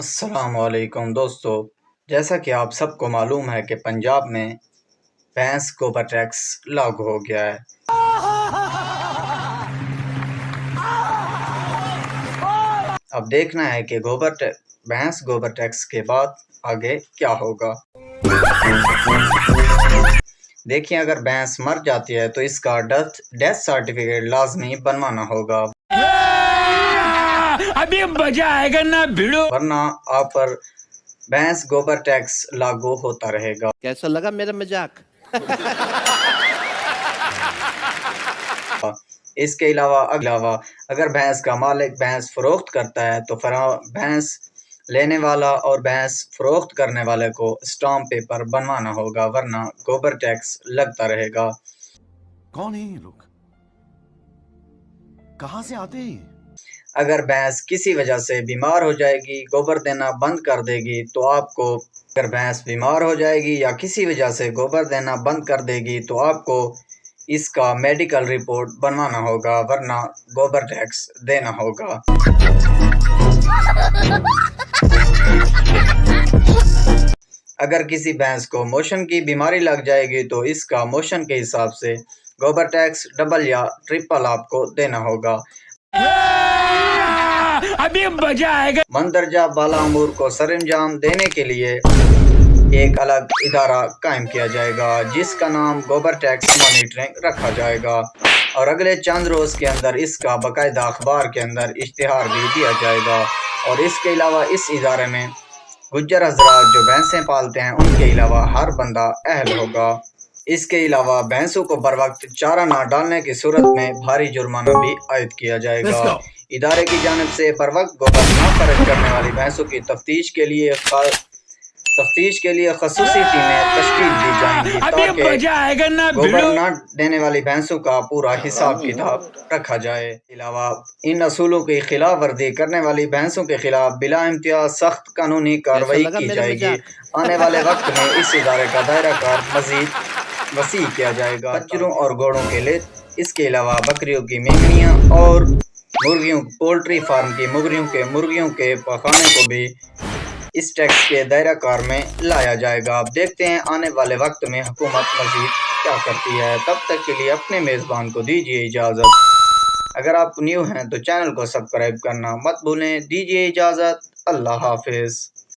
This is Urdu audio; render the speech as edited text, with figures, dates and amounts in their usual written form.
السلام علیکم دوستو، جیسا کہ آپ سب کو معلوم ہے کہ پنجاب میں بھینس گوبر ٹیکس لاگو ہو گیا ہے۔ اب دیکھنا ہے کہ بھینس گوبر ٹیکس کے بعد آگے کیا ہوگا۔ دیکھیں، اگر بھینس مر جاتی ہے تو اس کا ڈیتھ سرٹیفکیٹ لازمی بنوانا ہوگا، ابھی مزہ آئے گا نا بھیڑو، ورنہ آپ پر بھینس گوبر ٹیکس لاگو ہوتا رہے گا۔ کیسا لگا میرا مذاق؟ اس کے علاوہ اگر بھینس کا مالک بھینس فروخت کرتا ہے تو بھینس لینے والا اور بھینس فروخت کرنے والے کو اسٹامپ پیپر بنوانا ہوگا، ورنہ گوبر ٹیکس لگتا رہے گا۔ کون ہیں یہ لوگ؟ کہاں سے آتے ہیں؟ اگر بھینس کسی وجہ سے بیمار ہو جائے گی، گوبر دینا بند کر دے گی تو اگر بھینس بیمار ہو جائے گی یا کسی وجہ سے گوبر دینا بند کر دے گی تو آپ کو اس کا میڈیکل رپورٹ بنوانا ہوگا، ورنہ گوبر ٹیکس دینا ہوگا۔ اگر کسی بھینس کو موشن کی بیماری لگ جائے گی تو اس کا موشن کے حساب سے گوبر ٹیکس ڈبل یا ٹرپل آپ کو دینا ہوگا۔ ابھی مزہ آئے گا۔ مندرجہ بالا امور کو سر انجام دینے کے لیے ایک الگ ادارہ قائم کیا جائے گا جس کا نام گوبر ٹیکس مانیٹرنگ رکھا جائے گا، اور اگلے چند روز کے اندر اس کا باقاعدہ اخبار کے اندر اشتہار بھی دیا جائے گا۔ اور اس کے علاوہ اس ادارے میں گجر حضرات جو بھینسیں پالتے ہیں ان کے علاوہ ہر بندہ اہل ہوگا۔ اس کے علاوہ بھینسوں کو بر وقت چارہ نہ ڈالنے کی صورت میں بھاری جرمانہ بھی عائد کیا جائے گا۔ ادارے کی جانب سے بر وقت گوبر نہ خرچ کرنے والی بھینسوں کی تفتیش کے لیے خصوصی ٹیمیں تشکیل دی جائیں گی تاکہ گوبر نہ دینے والی بھینسوں کا پورا حساب کتاب رکھا جائے۔ اس کے علاوہ ان اصولوں کی خلاف ورزی کرنے والی بھینسوں کے خلاف بلا امتیاز سخت قانونی کارروائی کی جائے گی۔ آنے والے وقت میں اس ادارے کا دائرہ کار مزید وسیع کیا جائے گا۔ بچڑوں اور گھوڑوں کے لیے، اس کے علاوہ بکریوں کی مینگنیاں اور مرغیوں پولٹری فارم کی مرغیوں کے پخانے کو بھی اس ٹیکس کے دائرہ کار میں لایا جائے گا۔ اب دیکھتے ہیں آنے والے وقت میں حکومت مزید کیا کرتی ہے۔ تب تک کے لیے اپنے میزبان کو دیجیے اجازت۔ اگر آپ نیو ہیں تو چینل کو سبسکرائب کرنا مت بھولیں۔ دیجیے اجازت۔ اللہ حافظ۔